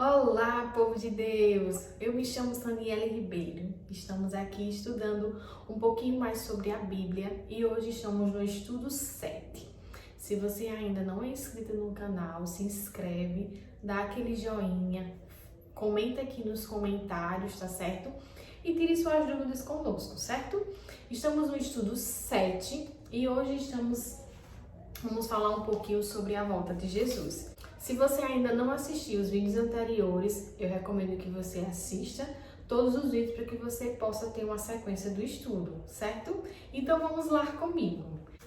Olá, povo de Deus! Eu me chamo Saniele Ribeiro. Estamos aqui estudando um pouquinho mais sobre a Bíblia e hoje estamos no estudo 7. Se você ainda não é inscrito no canal, se inscreve, dá aquele joinha, comenta aqui nos comentários, tá certo? E tire suas dúvidas conosco, certo? Estamos no estudo 7 e hoje vamos falar um pouquinho sobre a volta de Jesus. Se você ainda não assistiu os vídeos anteriores, eu recomendo que você assista todos os vídeos para que você possa ter uma sequência do estudo, certo? Então vamos lá comigo.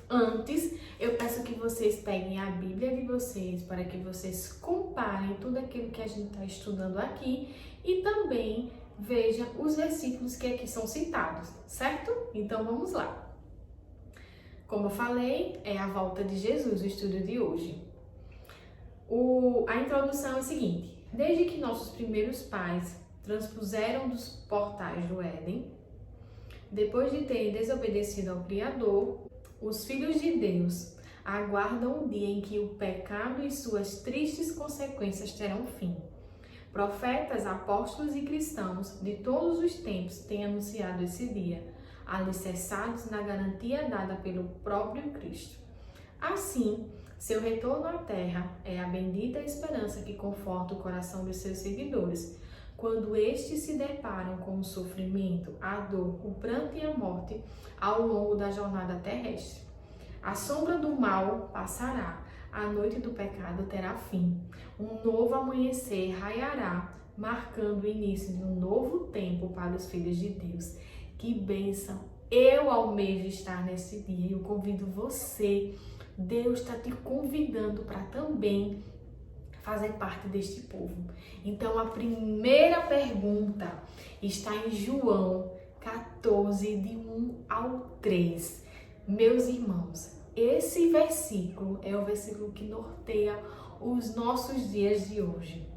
Antes, eu peço que vocês peguem a Bíblia de vocês para que vocês comparem tudo aquilo que a gente está estudando aqui e também vejam os versículos que aqui são citados, certo? Então vamos lá. Como eu falei, é a volta de Jesus, o estudo de hoje. A introdução é a seguinte: desde que nossos primeiros pais transpuseram dos portais do Éden, depois de terem desobedecido ao Criador, os filhos de Deus aguardam o dia em que o pecado e suas tristes consequências terão fim. Profetas, apóstolos e cristãos de todos os tempos têm anunciado esse dia, alicerçados na garantia dada pelo próprio Cristo. Assim, seu retorno à Terra é a bendita esperança que conforta o coração dos seus seguidores, quando estes se deparam com o sofrimento, a dor, o pranto e a morte ao longo da jornada terrestre. A sombra do mal passará, a noite do pecado terá fim, um novo amanhecer raiará, marcando o início de um novo tempo para os filhos de Deus. Que bênção! Eu almejo estar nesse dia e eu convido você. Deus está te convidando para também fazer parte deste povo. Então, a primeira pergunta está em João 14, de 1 ao 3. Meus irmãos, esse versículo é o versículo que norteia os nossos dias de hoje.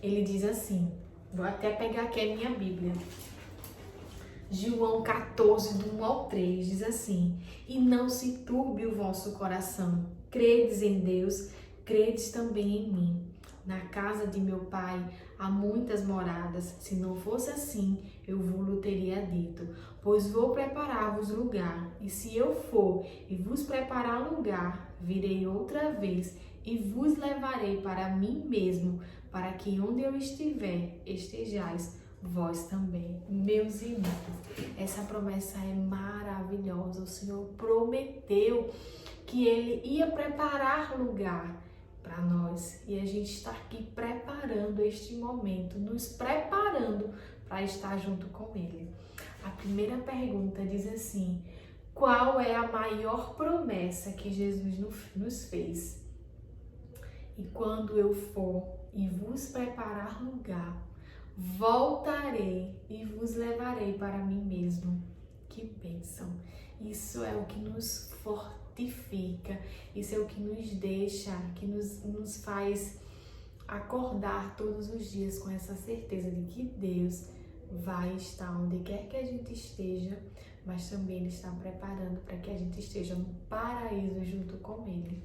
Ele diz assim, vou até pegar aqui a minha Bíblia. João 14, do 1 ao 3, diz assim: e não se turbe o vosso coração, credes em Deus, credes também em mim. Na casa de meu pai há muitas moradas, se não fosse assim, eu vos teria dito, pois vou preparar-vos lugar, e se eu for e vos preparar lugar, virei outra vez e vos levarei para mim mesmo, para que onde eu estiver, estejais vós também. Meus irmãos, essa promessa é maravilhosa. O Senhor prometeu que Ele ia preparar lugar para nós e a gente está aqui preparando este momento, nos preparando para estar junto com Ele. A primeira pergunta diz assim: qual é a maior promessa que Jesus nos fez? E quando eu for e vos preparar lugar, voltarei e vos levarei para mim mesmo. Que bênção! Isso é o que nos fortifica, isso é o que nos deixa, que nos faz acordar todos os dias com essa certeza de que Deus vai estar onde quer que a gente esteja, mas também Ele está preparando para que a gente esteja no paraíso junto com Ele.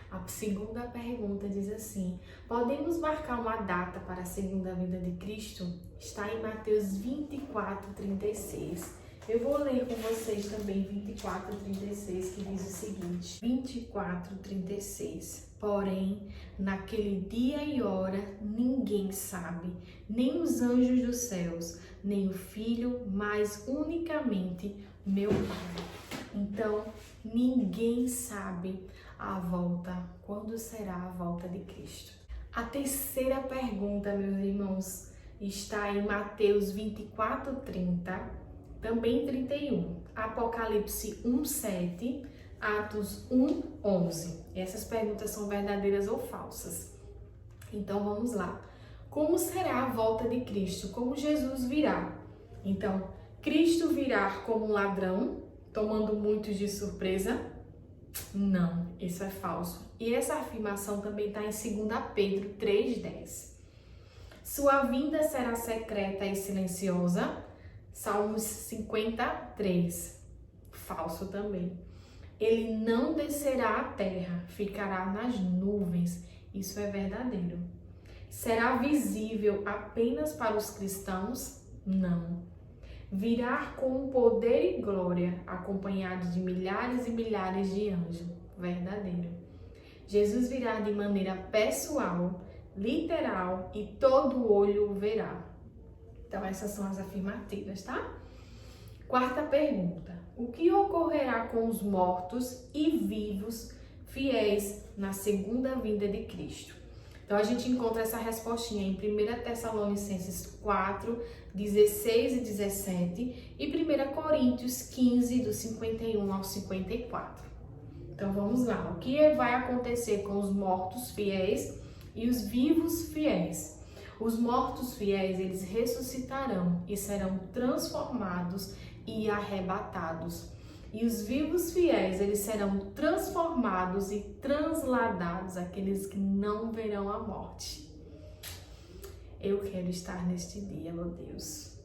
A segunda pergunta diz assim: podemos marcar uma data para a segunda vinda de Cristo? Está em Mateus 24, 36. Eu vou ler com vocês também 24, 36, que diz o seguinte: 24, 36. Porém, naquele dia e hora, ninguém sabe, nem os anjos dos céus, nem o Filho, mas unicamente meu Pai. Então, ninguém sabe a volta, quando será a volta de Cristo. A terceira pergunta, meus irmãos, está em Mateus 24, 30, também 31, Apocalipse 1, 7, Atos 1, 11. Essas perguntas são verdadeiras ou falsas? Então vamos lá. Como será a volta de Cristo? Como Jesus virá? Então, Cristo virá como um ladrão, tomando muitos de surpresa? Não, isso é falso. E essa afirmação também está em 2 Pedro 3,10. Sua vinda será secreta e silenciosa? Salmos 53. Falso também. Ele não descerá à terra, ficará nas nuvens. Isso é verdadeiro. será visível apenas para os cristãos? Não. Virá com poder e glória, acompanhado de milhares e milhares de anjos. Verdadeiro. Jesus virá de maneira pessoal, literal, e todo olho o verá. Então, essas são as afirmativas, tá? Quarta pergunta. O que ocorrerá com os mortos e vivos fiéis na segunda vinda de Cristo? Então, a gente encontra essa respostinha em 1 Tessalonicenses 4, 16 e 17 e 1 Coríntios 15, do 51 ao 54. Então, vamos lá. O que vai acontecer com os mortos fiéis e os vivos fiéis? Os mortos fiéis, eles ressuscitarão e serão transformados e arrebatados. E os vivos fiéis, eles serão transformados e transladados, aqueles que não verão a morte. Eu quero estar neste dia, meu Deus.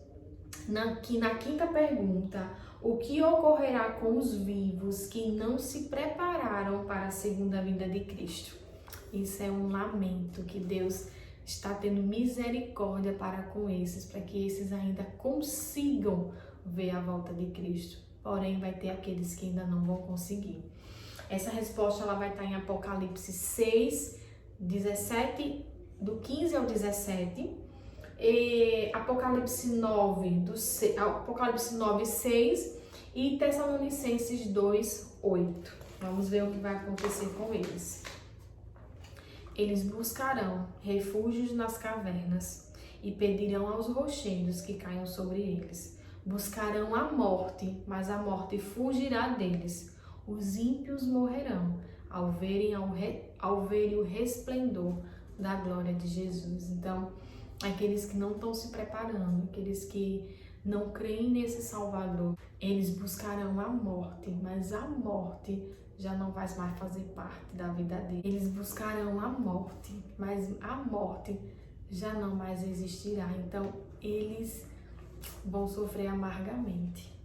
Na quinta pergunta, o que ocorrerá com os vivos que não se prepararam para a segunda vinda de Cristo? Isso é um lamento que Deus está tendo misericórdia para com esses, para que esses ainda consigam ver a volta de Cristo. Porém, vai ter aqueles que ainda não vão conseguir. Essa resposta ela vai estar em Apocalipse 6, 17, do 15 ao 17, e Apocalipse 9, 6 e Tessalonicenses 2, 8. Vamos ver o que vai acontecer com eles. Eles buscarão refúgios nas cavernas e pedirão aos rochedos que caiam sobre eles. Buscarão a morte, mas a morte fugirá deles. Os ímpios morrerão ao verem o resplendor da glória de Jesus. Então, aqueles que não estão se preparando, aqueles que não creem nesse Salvador, eles buscarão a morte, mas a morte já não vai mais fazer parte da vida deles. Eles buscarão a morte, mas a morte já não mais existirá. Então, eles vão sofrer amargamente.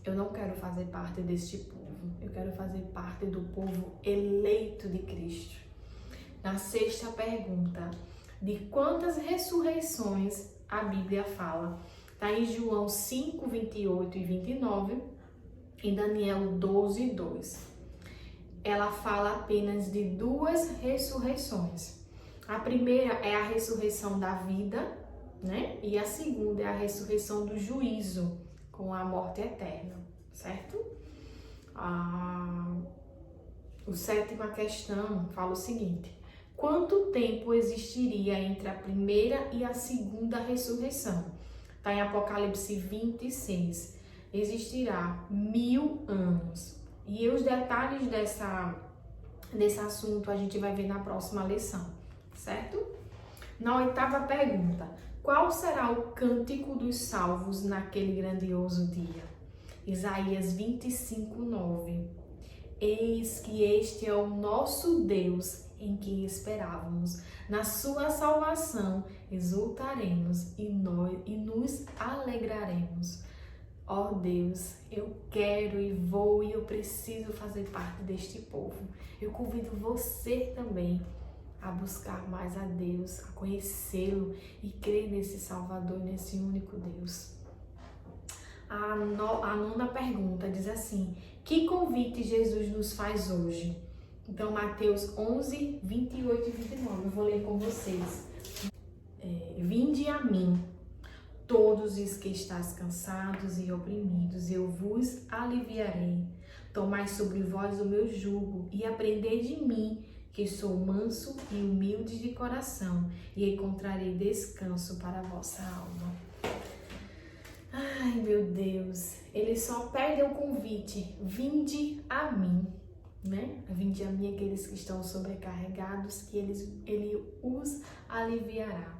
Eu não quero fazer parte deste povo. Eu quero fazer parte do povo eleito de Cristo. Na sexta pergunta, de quantas ressurreições a Bíblia fala? Está em João 5, 28 e 29, em Daniel 12, 2. Ela fala apenas de 2 ressurreições. A primeira é a ressurreição da vida, né? E a segunda é a ressurreição do juízo, com a morte eterna, certo? A sétima questão fala o seguinte: quanto tempo existiria entre a primeira e a segunda ressurreição? Está em Apocalipse 26. Existirá 1000 anos. E os detalhes desse assunto a gente vai ver na próxima lição, certo? Na oitava pergunta, qual será o cântico dos salvos naquele grandioso dia? Isaías 25, 9. Eis que este é o nosso Deus em quem esperávamos. Na sua salvação exultaremos e nos alegraremos. Ó Deus, eu quero e vou e eu preciso fazer parte deste povo. Eu convido você também a buscar mais a Deus, a conhecê-lo e crer nesse Salvador, nesse único Deus. A nona pergunta diz assim: que convite Jesus nos faz hoje? Então, Mateus 11, 28 e 29, eu vou ler com vocês. Vinde a mim, todos os que estáis cansados e oprimidos, eu vos aliviarei. Tomai sobre vós o meu jugo e aprendei de mim, que sou manso e humilde de coração, e encontrarei descanso para a vossa alma. Ai, meu Deus, ele só pede o convite: vinde a mim, né? Vinde a mim aqueles que estão sobrecarregados, que ele os aliviará.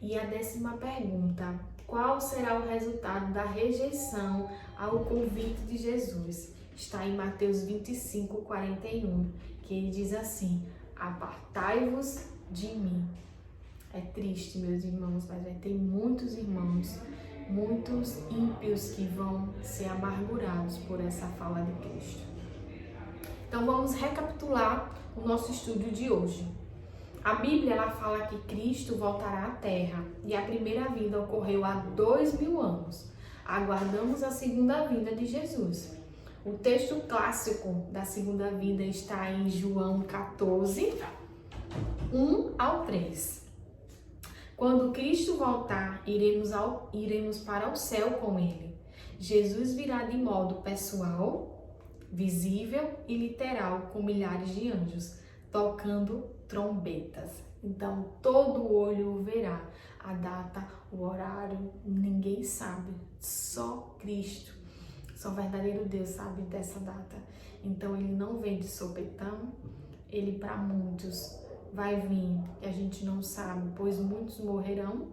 E a 10ª pergunta: qual será o resultado da rejeição ao convite de Jesus? Está em Mateus 25, 41, que ele diz assim: apartai-vos de mim. É triste, meus irmãos, mas vai ter muitos irmãos, muitos ímpios que vão ser amargurados por essa fala de Cristo. Então vamos recapitular o nosso estudo de hoje. A Bíblia ela fala que Cristo voltará à Terra e a primeira vinda ocorreu há 2000 anos. Aguardamos a segunda vinda de Jesus. O texto clássico da segunda vinda está em João 14, 1 ao 3. Quando Cristo voltar, iremos para o céu com Ele. Jesus virá de modo pessoal, visível e literal, com milhares de anjos, tocando trombetas. Então, todo olho o verá. A data, o horário, ninguém sabe. Só Cristo, só o verdadeiro Deus sabe dessa data. Então, ele não vem de sopetão. Ele, para muitos, vai vir e a gente não sabe, pois muitos morrerão,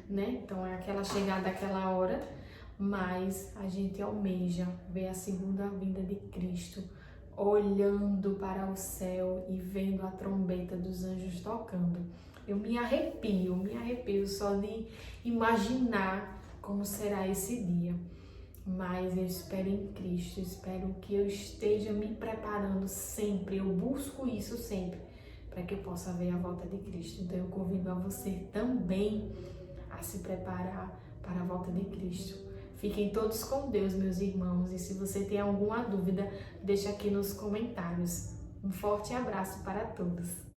né? Então, é aquela chegada, aquela hora. Mas a gente almeja ver a segunda vinda de Cristo, olhando para o céu e vendo a trombeta dos anjos tocando. Eu me arrepio só de imaginar como será esse dia. Mas eu espero em Cristo, espero que eu esteja me preparando sempre, eu busco isso sempre, para que eu possa ver a volta de Cristo. Então eu convido a você também a se preparar para a volta de Cristo. Fiquem todos com Deus, meus irmãos, e se você tem alguma dúvida, deixa aqui nos comentários. Um forte abraço para todos.